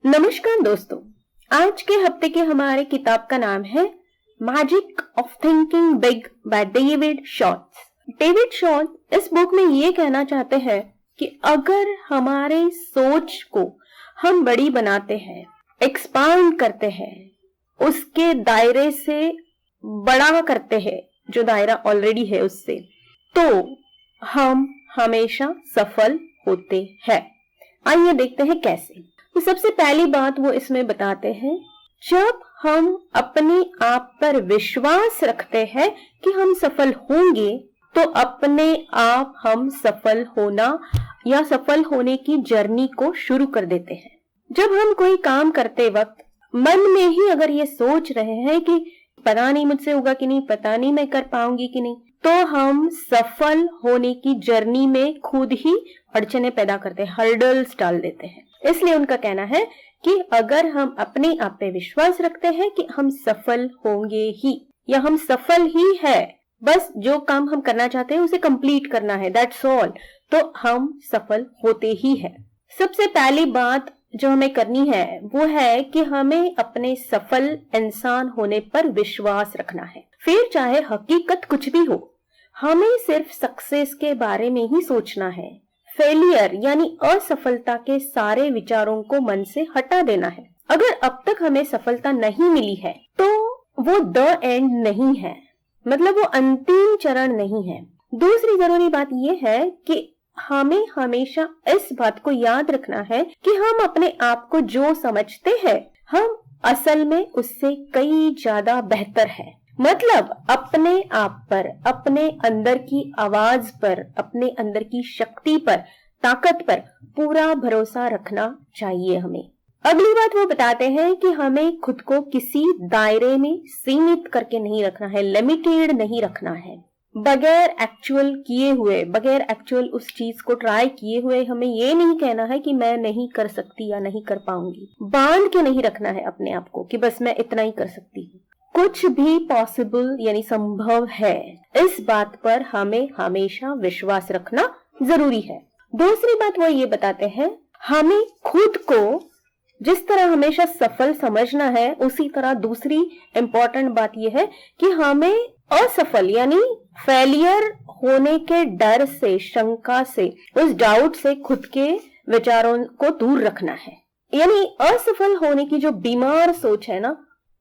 नमस्कार दोस्तों, आज के हफ्ते की हमारी किताब का नाम है magic of thinking big by David shorts. David shorts इस बुक में ये कहना चाहते हैं कि अगर हमारे सोच को हम बड़ी बनाते हैं, एक्सपांड करते हैं, उसके दायरे से बड़ा करते हैं जो दायरा ऑलरेडी है उससे, तो हम हमेशा सफल होते हैं। आइए देखते हैं कैसे। तो सबसे पहली बात वो इसमें बताते हैं, जब हम अपने आप पर विश्वास रखते हैं कि हम सफल होंगे, तो अपने आप हम सफल होना या सफल होने की जर्नी को शुरू कर देते हैं। जब हम कोई काम करते वक्त मन में ही अगर ये सोच रहे हैं कि पता नहीं मुझसे होगा कि नहीं, पता नहीं मैं कर पाऊंगी कि नहीं, तो हम सफल होने की जर्नी में खुद ही अड़चने पैदा करते हैं, हर्डल्स डाल देते हैं। इसलिए उनका कहना है कि अगर हम अपने आप पे विश्वास रखते हैं कि हम सफल होंगे ही या हम सफल ही है, बस जो काम हम करना चाहते हैं उसे कंप्लीट करना है, दैट्स ऑल, तो हम सफल होते ही है। सबसे पहली बात जो हमें करनी है वो है कि हमें अपने सफल इंसान होने पर विश्वास रखना है। फिर चाहे हकीकत कुछ भी हो, हमें सिर्फ सक्सेस के बारे में ही सोचना है। फेलियर यानी असफलता के सारे विचारों को मन से हटा देना है। अगर अब तक हमें सफलता नहीं मिली है तो वो द एंड नहीं है, मतलब वो अंतिम चरण नहीं है। दूसरी जरूरी बात यह है कि हमें हमेशा इस बात को याद रखना है कि हम अपने आप को जो समझते हैं, हम असल में उससे कई ज्यादा बेहतर है। मतलब अपने आप पर, अपने अंदर की आवाज पर, अपने अंदर की शक्ति पर, ताकत पर पूरा भरोसा रखना चाहिए हमें। अगली बात वो बताते हैं कि हमें खुद को किसी दायरे में सीमित करके नहीं रखना है, लिमिटेड नहीं रखना है। बगैर एक्चुअल किए हुए, बगैर एक्चुअल उस चीज को ट्राई किए हुए हमें ये नहीं कहना है कि मैं नहीं कर सकती या नहीं कर पाऊंगी। बांध के नहीं रखना है अपने आप को कि बस मैं इतना ही कर सकती हूँ। कुछ भी पॉसिबल यानी संभव है, इस बात पर हमें हमेशा विश्वास रखना जरूरी है। दूसरी बात वो ये बताते हैं, हमें खुद को जिस तरह हमेशा सफल समझना है, उसी तरह दूसरी इंपॉर्टेंट बात यह है कि हमें असफल यानी फेलियर होने के डर से, शंका से, उस डाउट से खुद के विचारों को दूर रखना है। यानी असफल होने की जो बीमार सोच है ना,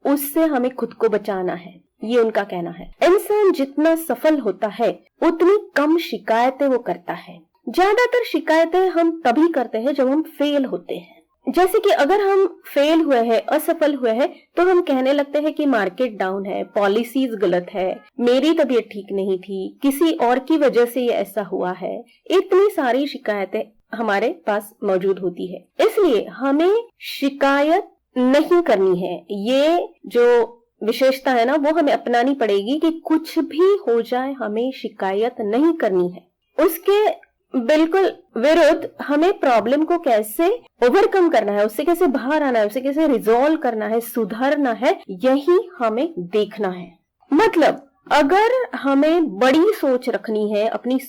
उससे हमें खुद को बचाना है, ये उनका कहना है। इंसान जितना सफल होता है उतनी कम शिकायतें वो करता है। ज्यादातर शिकायतें हम तभी करते हैं जब हम फेल होते हैं। जैसे कि अगर हम फेल हुए हैं, असफल हुए हैं, तो हम कहने लगते हैं कि मार्केट डाउन है, पॉलिसीज गलत है, मेरी तबीयत ठीक नहीं थी, किसी और की वजह से ये ऐसा हुआ है। इतनी सारी शिकायतें हमारे पास मौजूद होती है। इसलिए हमें शिकायत नहीं करनी है। ये जो विशेषता है ना, वो हमें अपनानी पड़ेगी कि कुछ भी हो जाए हमें शिकायत नहीं करनी है। उसके बिल्कुल विरुद्ध हमें प्रॉब्लम को कैसे ओवरकम करना है, उससे कैसे बाहर आना है, उसे कैसे रिजॉल्व करना है, सुधारना है, यही हमें देखना है। मतलब अगर हमें बड़ी सोच रखनी है, अपनी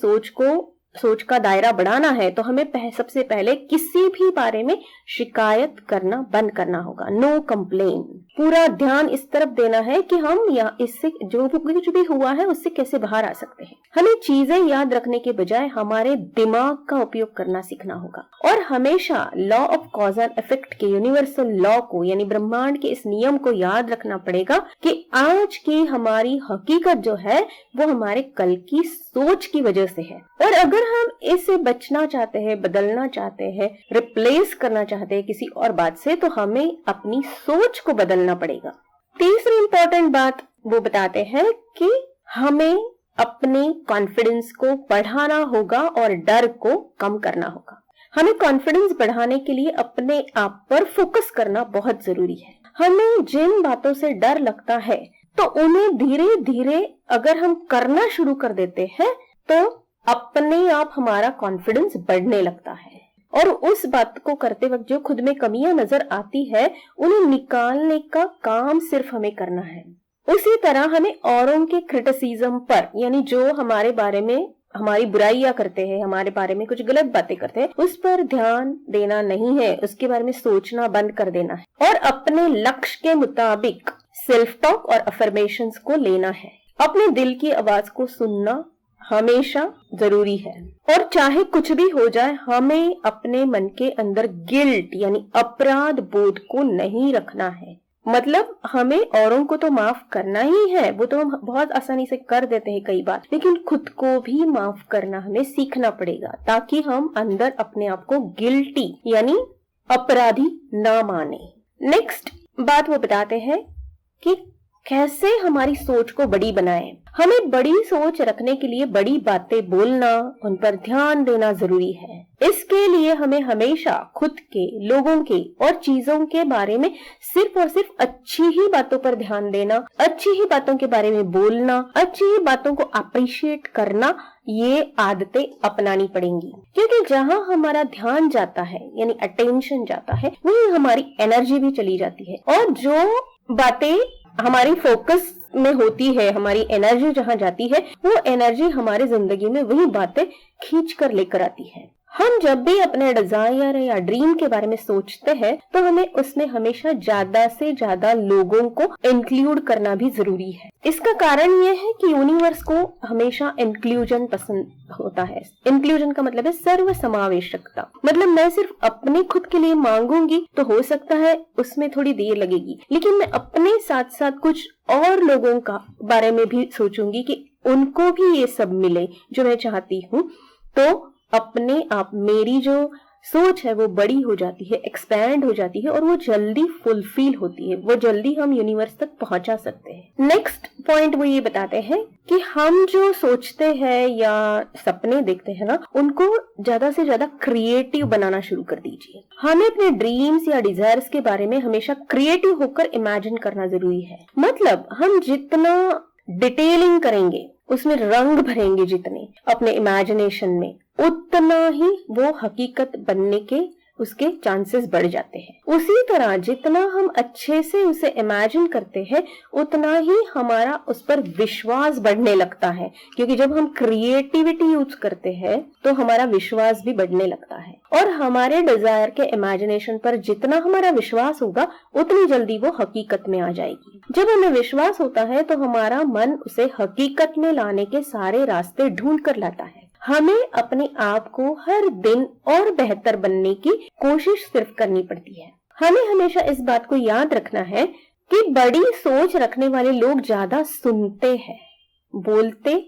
सोच का दायरा बढ़ाना है, तो हमें सबसे पहले किसी भी बारे में शिकायत करना बंद करना होगा। No complain. पूरा ध्यान इस तरफ देना है कि हम या इससे जो कुछ भी हुआ है उससे कैसे बाहर आ सकते हैं। हमें चीजें याद रखने के बजाय हमारे दिमाग का उपयोग करना सीखना होगा और हमेशा law of cause and effect के यूनिवर्सल लॉ को यानी ब्रह्मांड के इस नियम को याद रखना पड़ेगा कि आज की हमारी हकीकत जो है वो हमारे कल की सोच की वजह से है। और अगर हम इससे बचना चाहते हैं, बदलना चाहते हैं, रिप्लेस करना चाहते हैं किसी और बात से, तो हमें अपनी सोच को बदलना पड़ेगा। तीसरी इंपॉर्टेंट बात वो बताते हैं कि हमें अपने कॉन्फिडेंस को बढ़ाना होगा और डर को कम करना होगा। हमें कॉन्फिडेंस बढ़ाने के लिए अपने आप पर फोकस करना बहुत जरूरी है। हमें जिन बातों से डर लगता है तो उन्हें धीरे धीरे अगर हम करना शुरू कर देते हैं तो अपने आप हमारा कॉन्फिडेंस बढ़ने लगता है। और उस बात को करते वक्त जो खुद में कमियां नजर आती है, उन्हें निकालने का काम सिर्फ हमें करना है। उसी तरह हमें औरों के क्रिटिसिज्म पर यानी जो हमारे बारे में हमारी बुराइयां करते हैं, हमारे बारे में कुछ गलत बातें करते हैं, उस पर ध्यान देना नहीं है, उसके बारे में सोचना बंद कर देना है और अपने लक्ष्य के मुताबिक सेल्फ टॉक और अफर्मेशंस को लेना है। अपने दिल की आवाज को सुनना हमेशा जरूरी है और चाहे कुछ भी हो जाए, हमें अपने मन के अंदर गिल्ट यानी अपराध बोध को नहीं रखना है। मतलब हमें औरों को तो माफ करना ही है, वो तो हम बहुत आसानी से कर देते हैं कई बार, लेकिन खुद को भी माफ करना हमें सीखना पड़ेगा ताकि हम अंदर अपने आप को गिल्टी यानी अपराधी ना माने। नेक्स्ट बात वो बताते हैं कि कैसे हमारी सोच को बड़ी बनाएं। हमें बड़ी सोच रखने के लिए बड़ी बातें बोलना, उन पर ध्यान देना जरूरी है। इसके लिए हमें हमेशा खुद के, लोगों के और चीजों के बारे में सिर्फ और सिर्फ अच्छी ही बातों पर ध्यान देना, अच्छी ही बातों के बारे में बोलना, अच्छी ही बातों को अप्रिशिएट करना, ये आदतें अपनानी पड़ेंगी। क्योंकि जहाँ हमारा ध्यान जाता है यानी अटेंशन जाता है, वहीं हमारी एनर्जी भी चली जाती है और जो बातें हमारी फोकस में होती है, हमारी एनर्जी जहाँ जाती है, वो एनर्जी हमारे जिंदगी में वही बातें खींच कर लेकर आती है। हम जब भी अपने डिजायर या ड्रीम के बारे में सोचते हैं तो हमें उसमें हमेशा ज्यादा से ज्यादा लोगों को इंक्लूड करना भी जरूरी है। इसका कारण ये है कि यूनिवर्स को हमेशा इंक्लूजन पसंद होता है। इंक्लूजन का मतलब है सर्व समावेशकता। मतलब मैं सिर्फ अपने खुद के लिए मांगूंगी तो हो सकता है उसमें थोड़ी देर लगेगी, लेकिन मैं अपने साथ साथ कुछ और लोगों का बारे में भी सोचूंगी कि उनको भी ये सब मिले जो मैं चाहती हूँ, तो अपने आप मेरी जो सोच है वो बड़ी हो जाती है, एक्सपैंड हो जाती है और वो जल्दी फुलफिल होती है, वो जल्दी हम यूनिवर्स तक पहुंचा सकते हैं। नेक्स्ट पॉइंट वो ये बताते हैं कि हम जो सोचते हैं या सपने देखते हैं ना, उनको ज्यादा से ज्यादा क्रिएटिव बनाना शुरू कर दीजिए। हमें अपने ड्रीम्स या डिजायर्स के बारे में हमेशा क्रिएटिव होकर इमेजिन करना जरूरी है। मतलब हम जितना डिटेलिंग करेंगे, उसमें रंग भरेंगे जितने अपने इमेजिनेशन में, उतना ही वो हकीकत बनने के उसके चांसेस बढ़ जाते हैं। उसी तरह जितना हम अच्छे से उसे इमेजिन करते हैं, उतना ही हमारा उस पर विश्वास बढ़ने लगता है। क्योंकि जब हम क्रिएटिविटी यूज करते हैं तो हमारा विश्वास भी बढ़ने लगता है और हमारे डिजायर के इमेजिनेशन पर जितना हमारा विश्वास होगा, उतनी जल्दी वो हकीकत में आ जाएगी। जब हमें विश्वास होता है तो हमारा मन उसे हकीकत में लाने के सारे रास्ते ढूंढ कर लाता है। हमें अपने आप को हर दिन और बेहतर बनने की कोशिश सिर्फ करनी पड़ती है। हमें हमेशा इस बात को याद रखना है कि बड़ी सोच रखने वाले लोग ज्यादा सुनते हैं, बोलते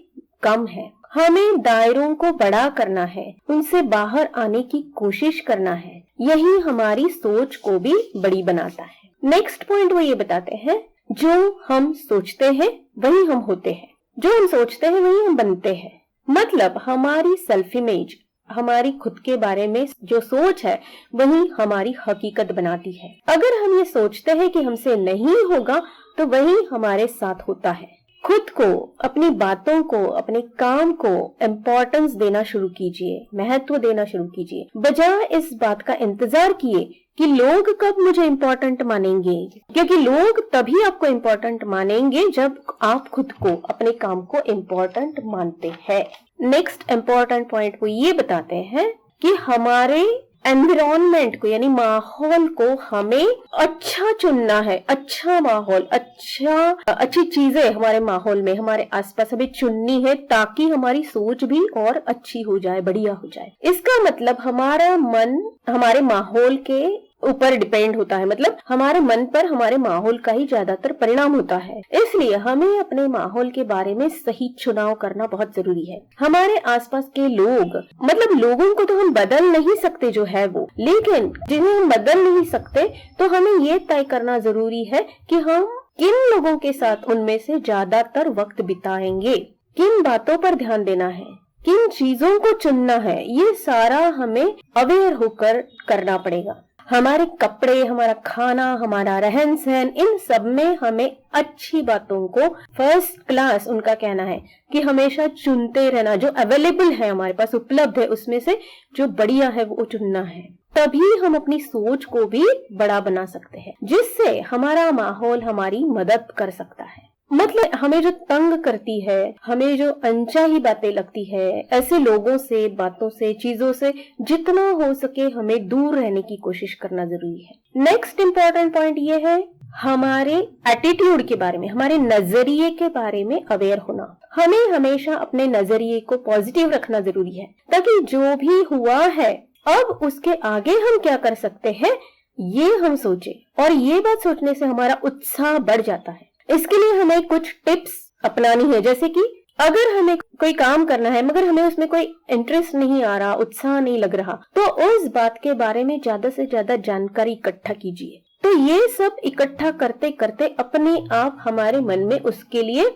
कम है। हमें दायरों को बड़ा करना है, उनसे बाहर आने की कोशिश करना है। यही हमारी सोच को भी बड़ी बनाता है। नेक्स्ट पॉइंट वो ये बताते हैं, जो हम सोचते हैं वही हम होते हैं, जो हम सोचते हैं वही हम बनते हैं। मतलब हमारी सेल्फ इमेज, हमारी खुद के बारे में जो सोच है वही हमारी हकीकत बनाती है। अगर हम ये सोचते हैं कि हमसे नहीं होगा तो वही हमारे साथ होता है। खुद को, अपनी बातों को, अपने काम को इम्पोर्टेंस देना शुरू कीजिए, महत्व देना शुरू कीजिए, बजाय इस बात का इंतजार किए कि लोग कब मुझे इम्पोर्टेंट मानेंगे। क्योंकि लोग तभी आपको इम्पोर्टेंट मानेंगे जब आप खुद को, अपने काम को इम्पोर्टेंट मानते हैं। नेक्स्ट इम्पोर्टेंट पॉइंट वो ये बताते हैं कि हमारे एनवायरनमेंट को यानी माहौल को हमें अच्छा चुनना है। अच्छा माहौल, अच्छी चीजें हमारे माहौल में, हमारे आसपास हमें चुननी है ताकि हमारी सोच भी और अच्छी हो जाए, बढ़िया हो जाए। इसका मतलब हमारा मन हमारे माहौल के ऊपर डिपेंड होता है। मतलब हमारे मन पर हमारे माहौल का ही ज्यादातर परिणाम होता है। इसलिए हमें अपने माहौल के बारे में सही चुनाव करना बहुत जरूरी है। हमारे आसपास के लोग, मतलब लोगों को तो हम बदल नहीं सकते जो है वो, लेकिन जिन्हें हम बदल नहीं सकते तो हमें ये तय करना जरूरी है कि हम किन लोगों के साथ उनमें से ज्यादातर वक्त बिताएंगे, किन बातों पर ध्यान देना है, किन चीजों को चुनना है। ये सारा हमें अवेयर होकर करना पड़ेगा। हमारे कपड़े, हमारा खाना, हमारा रहन सहन, इन सब में हमें अच्छी बातों को फर्स्ट क्लास, उनका कहना है कि हमेशा चुनते रहना। जो अवेलेबल है, हमारे पास उपलब्ध है, उसमें से जो बढ़िया है वो चुनना है। तभी हम अपनी सोच को भी बड़ा बना सकते हैं, जिससे हमारा माहौल हमारी मदद कर सकता है। मतलब हमें जो तंग करती है, हमें जो अनचाही बातें लगती है, ऐसे लोगों से, बातों से, चीजों से जितना हो सके हमें दूर रहने की कोशिश करना जरूरी है। नेक्स्ट इंपॉर्टेंट पॉइंट ये है हमारे एटीट्यूड के बारे में, हमारे नजरिए के बारे में अवेयर होना। हमें हमेशा अपने नजरिए को पॉजिटिव रखना जरूरी है, ताकि जो भी हुआ है अब उसके आगे हम क्या कर सकते हैं ये हम सोचे, और ये बात सोचने से हमारा उत्साह बढ़ जाता है। इसके लिए हमें कुछ टिप्स अपनानी है, जैसे कि अगर हमें कोई काम करना है मगर हमें उसमें कोई इंटरेस्ट नहीं आ रहा, उत्साह नहीं लग रहा, तो उस बात के बारे में ज्यादा से ज्यादा जानकारी इकट्ठा कीजिए। तो ये सब इकट्ठा करते करते अपने आप हमारे मन में उसके लिए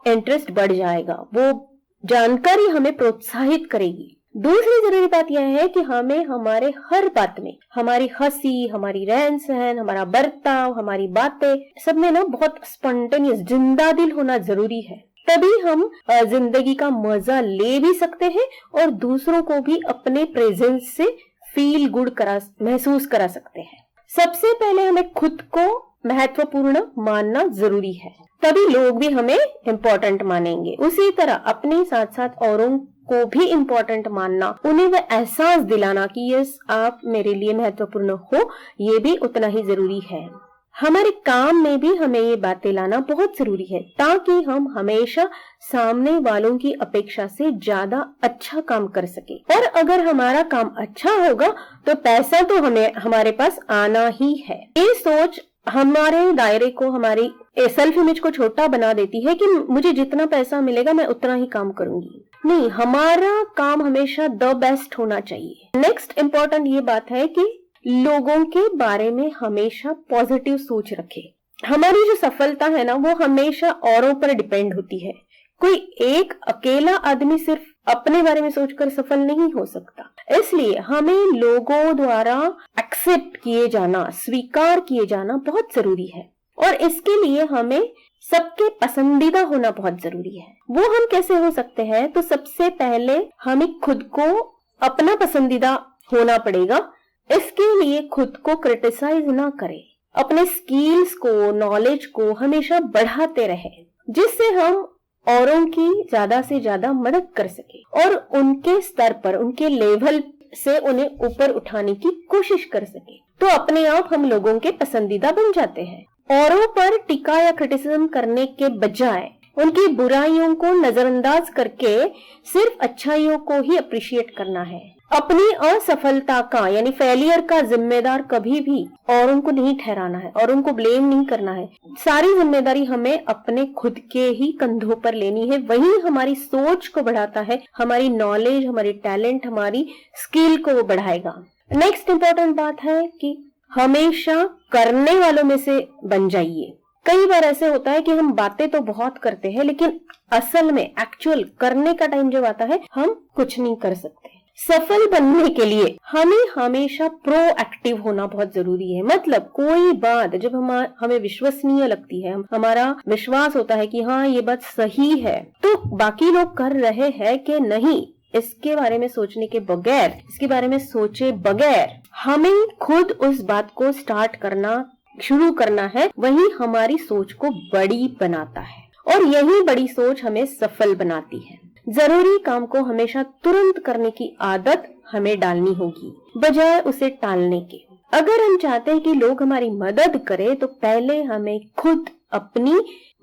इंटरेस्ट बढ़ जाएगा, वो जानकारी हमें प्रोत्साहित करेगी। दूसरी जरूरी बात यह है कि हमें हमारे हर बात में, हमारी हंसी, हमारी रहन सहन, हमारा बर्ताव, हमारी बातें, सब में ना बहुत स्पॉन्टेनियस, जिंदा दिल होना जरूरी है। तभी हम जिंदगी का मजा ले भी सकते हैं और दूसरों को भी अपने प्रेजेंस से फील गुड महसूस करा सकते हैं। सबसे पहले हमें खुद को महत्वपूर्ण मानना जरूरी है, तभी लोग भी हमें इम्पोर्टेंट मानेंगे। उसी तरह अपने साथ साथ औरों को भी इम्पोर्टेंट मानना, उन्हें वह एहसास दिलाना कि यस आप मेरे लिए महत्वपूर्ण हो, ये भी उतना ही जरूरी है। हमारे काम में भी हमें ये बातें लाना बहुत जरूरी है, ताकि हम हमेशा सामने वालों की अपेक्षा से ज्यादा अच्छा काम कर सके। और अगर हमारा काम अच्छा होगा तो पैसा तो हमें हमारे पास आना ही है। ये सोच हमारे दायरे को, हमारी सेल्फ इमेज को छोटा बना देती है कि मुझे जितना पैसा मिलेगा मैं उतना ही काम करूंगी। नहीं, हमारा काम हमेशा द बेस्ट होना चाहिए। नेक्स्ट इम्पोर्टेंट ये बात है कि लोगों के बारे में हमेशा पॉजिटिव सोच रखें। हमारी जो सफलता है ना वो हमेशा औरों पर डिपेंड होती है। कोई एक अकेला आदमी सिर्फ अपने बारे में सोचकर सफल नहीं हो सकता। इसलिए हमें लोगों द्वारा एक्सेप्ट किए जाना, स्वीकार किए जाना बहुत जरूरी है, और इसके लिए हमें सबके पसंदीदा होना बहुत जरूरी है। वो हम कैसे हो सकते हैं? तो सबसे पहले हमें खुद को अपना पसंदीदा होना पड़ेगा। इसके लिए खुद को क्रिटिसाइज ना करें, अपने स्किल्स को, नॉलेज को हमेशा बढ़ाते रहे, जिससे हम औरों की ज्यादा से ज्यादा मदद कर सके और उनके स्तर पर, उनके लेवल से उन्हें ऊपर उठाने की कोशिश कर सके। तो अपने आप हम लोगों के पसंदीदा बन जाते हैं। औरों पर टीका या क्रिटिसिज्म करने के बजाय उनकी बुराइयों को नजरअंदाज करके सिर्फ अच्छाइयों को ही अप्रिशिएट करना है। अपनी असफलता का यानी फेलियर का जिम्मेदार कभी भी औरों को नहीं ठहराना है, औरों को ब्लेम नहीं करना है। सारी जिम्मेदारी हमें अपने खुद के ही कंधों पर लेनी है। वही हमारी सोच को बढ़ाता है, हमारी नॉलेज, हमारी टैलेंट, हमारी स्किल को वो बढ़ाएगा। नेक्स्ट इंपॉर्टेंट बात है कि हमेशा करने वालों में से बन जाइए। कई बार ऐसे होता है कि हम बातें तो बहुत करते हैं, लेकिन असल में एक्चुअल करने का टाइम जब आता है हम कुछ नहीं कर सकते। सफल बनने के लिए हमें हमेशा प्रोएक्टिव होना बहुत जरूरी है। मतलब कोई बात जब हमें विश्वसनीय लगती है, हमारा विश्वास होता है कि हाँ ये बात सही है, तो बाकी लोग कर रहे हैं कि नहीं, इसके बारे में सोचने के बगैर, इसके बारे में सोचे बगैर हमें खुद उस बात को स्टार्ट करना, शुरू करना है। वही हमारी सोच को बड़ी बनाता है और यही बड़ी सोच हमें सफल बनाती है। जरूरी काम को हमेशा तुरंत करने की आदत हमें डालनी होगी, बजाय उसे टालने के। अगर हम चाहते हैं कि लोग हमारी मदद करें, तो पहले हमें खुद अपनी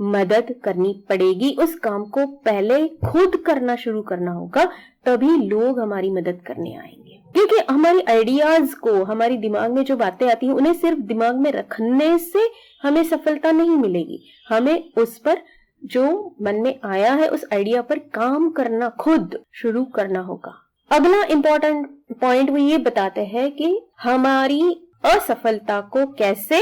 मदद करनी पड़ेगी। उस काम को पहले खुद करना शुरू करना होगा, तभी लोग हमारी मदद करने आएंगे। क्योंकि हमारी आइडियाज को, हमारी दिमाग में जो बातें आती हैं, उन्हें सिर्फ दिमाग में रखने से हमें सफलता नहीं मिलेगी। हमें उस पर जो मन में आया है, उस आइडिया पर काम करना, खुद शुरू करना होगा। अगला इम्पोर्टेंट पॉइंट वो ये बताते हैं कि हमारी असफलता को कैसे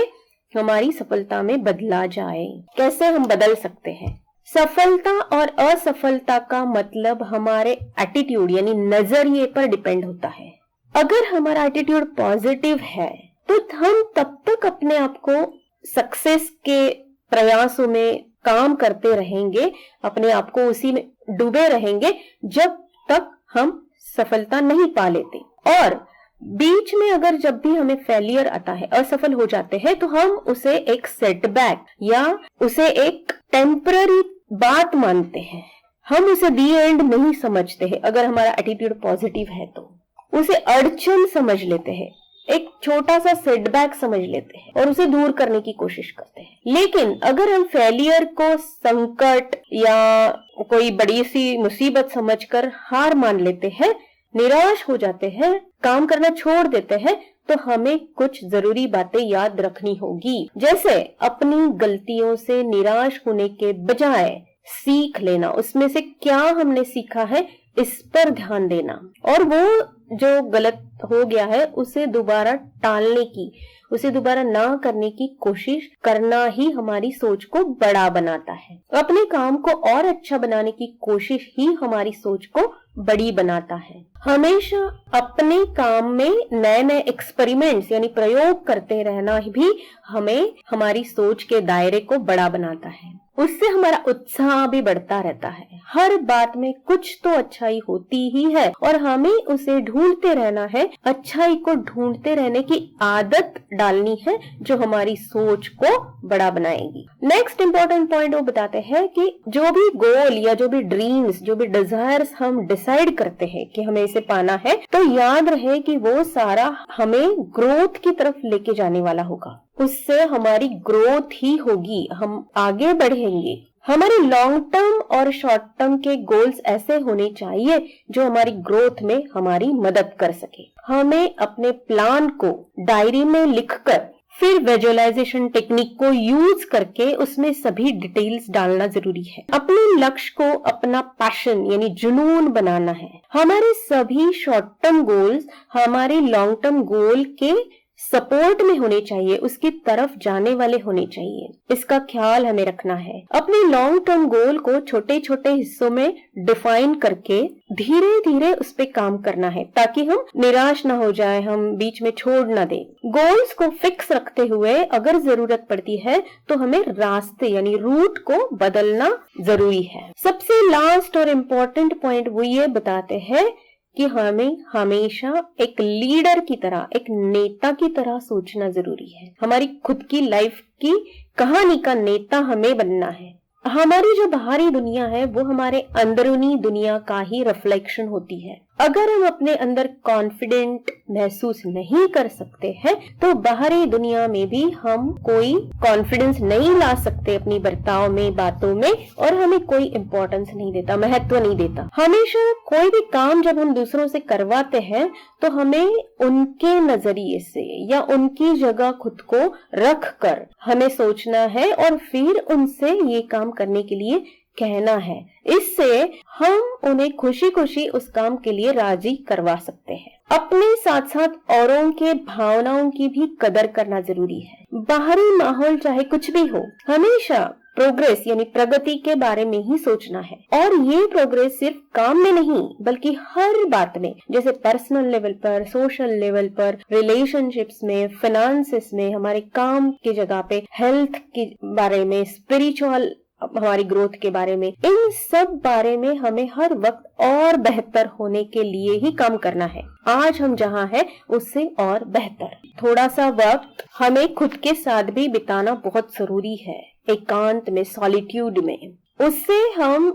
हमारी सफलता में बदला जाए, कैसे हम बदल सकते हैं। सफलता और असफलता का मतलब हमारे एटीट्यूड यानी नजरिए पर डिपेंड होता है। अगर हमारा एटीट्यूड पॉजिटिव है तो हम तब तक अपने आप को सक्सेस के प्रयासों में काम करते रहेंगे, अपने आप को उसी में डूबे रहेंगे जब तक हम सफलता नहीं पा लेते। और बीच में अगर जब भी हमें फेलियर आता है, असफल हो जाते हैं, तो हम उसे एक सेटबैक या उसे एक टेम्पररी बात मानते हैं। हम उसे दी एंड नहीं समझते हैं। अगर हमारा एटीट्यूड पॉजिटिव है तो उसे अड़चन समझ लेते हैं, एक छोटा सा सेटबैक समझ लेते हैं और उसे दूर करने की कोशिश करते हैं। लेकिन अगर हम फेलियर को संकट या कोई बड़ी सी मुसीबत समझकर हार मान लेते हैं, निराश हो जाते हैं, काम करना छोड़ देते हैं, तो हमें कुछ जरूरी बातें याद रखनी होगी। जैसे अपनी गलतियों से निराश होने के बजाय सीख लेना, उसमें से क्या हमने सीखा है इस पर ध्यान देना, और वो जो गलत हो गया है उसे दोबारा टालने की, उसे दोबारा ना करने की कोशिश करना ही हमारी सोच को बड़ा बनाता है। अपने काम को और अच्छा बनाने की कोशिश ही हमारी सोच को बड़ी बनाता है। हमेशा अपने काम में नए नए एक्सपेरिमेंट्स यानी प्रयोग करते रहना भी हमें हमारी सोच के दायरे को बड़ा बनाता है। उससे हमारा उत्साह भी बढ़ता रहता है। हर बात में कुछ तो अच्छाई होती ही है और हमें उसे ढूंढते रहना है। अच्छाई को ढूंढते रहने की आदत डालनी है जो हमारी सोच को बड़ा बनाएगी। नेक्स्ट इंपॉर्टेंट पॉइंट वो बताते हैं कि जो भी गोल या जो भी ड्रीम्स, जो भी डिजायर्स हम डिसाइड करते हैं कि हमें इसे पाना है, तो याद रहे कि वो सारा हमें ग्रोथ की तरफ लेके जाने वाला होगा। उससे हमारी ग्रोथ ही होगी, हम आगे बढ़ेंगे। हमारे लॉन्ग टर्म और शॉर्ट टर्म के गोल्स ऐसे होने चाहिए जो हमारी ग्रोथ में हमारी मदद कर सके। हमें अपने प्लान को डायरी में लिखकर फिर विजुअलाइजेशन टेक्निक को यूज करके उसमें सभी डिटेल्स डालना जरूरी है। अपने लक्ष्य को अपना पैशन यानी जुनून बनाना है। हमारे सभी शॉर्ट टर्म गोल्स हमारे लॉन्ग टर्म गोल के सपोर्ट में होने चाहिए, उसकी तरफ जाने वाले होने चाहिए। इसका ख्याल हमें रखना है। अपने लॉन्ग टर्म गोल को छोटे छोटे हिस्सों में डिफाइन करके धीरे धीरे उस पे काम करना है ताकि हम निराश ना हो जाए, हम बीच में छोड़ ना दें। गोल्स को फिक्स रखते हुए अगर जरूरत पड़ती है तो हमें रास्ते यानी रूट को बदलना जरूरी है। सबसे लास्ट और इम्पोर्टेंट पॉइंट वो ये बताते हैं कि हमें हमेशा एक लीडर की तरह, एक नेता की तरह सोचना जरूरी है। हमारी खुद की लाइफ की कहानी का नेता हमें बनना है। हमारी जो बाहरी दुनिया है वो हमारे अंदरूनी दुनिया का ही रिफ्लेक्शन होती है। अगर हम अपने अंदर कॉन्फिडेंट महसूस नहीं कर सकते हैं तो बाहरी दुनिया में भी हम कोई कॉन्फिडेंस नहीं ला सकते अपनी बर्ताव में, बातों में, और हमें कोई इम्पोर्टेंस नहीं देता, महत्व नहीं देता। हमेशा कोई भी काम जब हम दूसरों से करवाते हैं तो हमें उनके नजरिए से या उनकी जगह खुद को रख कर हमें सोचना है और फिर उनसे ये काम करने के लिए कहना है। इससे हम उन्हें खुशी खुशी उस काम के लिए राजी करवा सकते हैं। अपने साथ साथ औरों के भावनाओं की भी कदर करना जरूरी है। बाहरी माहौल चाहे कुछ भी हो, हमेशा प्रोग्रेस यानी प्रगति के बारे में ही सोचना है। और ये प्रोग्रेस सिर्फ काम में नहीं बल्कि हर बात में, जैसे पर्सनल लेवल पर, सोशल लेवल पर, रिलेशनशिप्स में, फाइनेंसेस में, हमारे काम की जगह पे, हेल्थ के बारे में, स्पिरिचुअल हमारी ग्रोथ के बारे में, इन सब बारे में हमें हर वक्त और बेहतर होने के लिए ही काम करना है। आज हम जहाँ हैं उससे और बेहतर। थोड़ा सा वक्त हमें खुद के साथ भी बिताना बहुत जरूरी है, एकांत में, सॉलिट्यूड में। उससे हम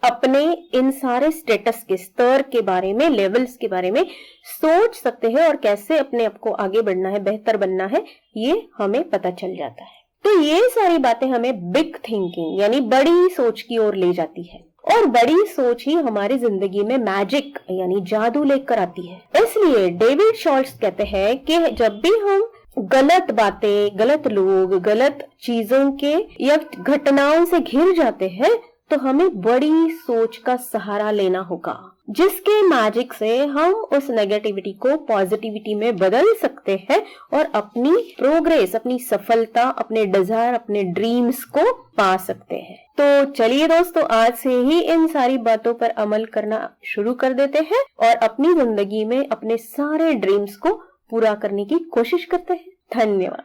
अपने इन सारे स्टेटस के स्तर के बारे में, लेवल्स के बारे में सोच सकते हैं और कैसे अपने आप को आगे बढ़ना है, बेहतर बनना है, ये हमें पता चल जाता है। तो ये सारी बातें हमें बिग थिंकिंग यानी बड़ी सोच की ओर ले जाती है और बड़ी सोच ही हमारी जिंदगी में मैजिक यानी जादू लेकर आती है। इसलिए डेविड शॉल्ट्ज कहते हैं कि जब भी हम गलत बातें, गलत लोग, गलत चीजों के या घटनाओं से घिर जाते हैं तो हमें बड़ी सोच का सहारा लेना होगा, जिसके मैजिक से हम उस नेगेटिविटी को पॉजिटिविटी में बदल सकते हैं और अपनी प्रोग्रेस, अपनी सफलता, अपने डिजायर, अपने ड्रीम्स को पा सकते हैं। तो चलिए दोस्तों, आज से ही इन सारी बातों पर अमल करना शुरू कर देते हैं और अपनी जिंदगी में अपने सारे ड्रीम्स को पूरा करने की कोशिश करते हैं। धन्यवाद।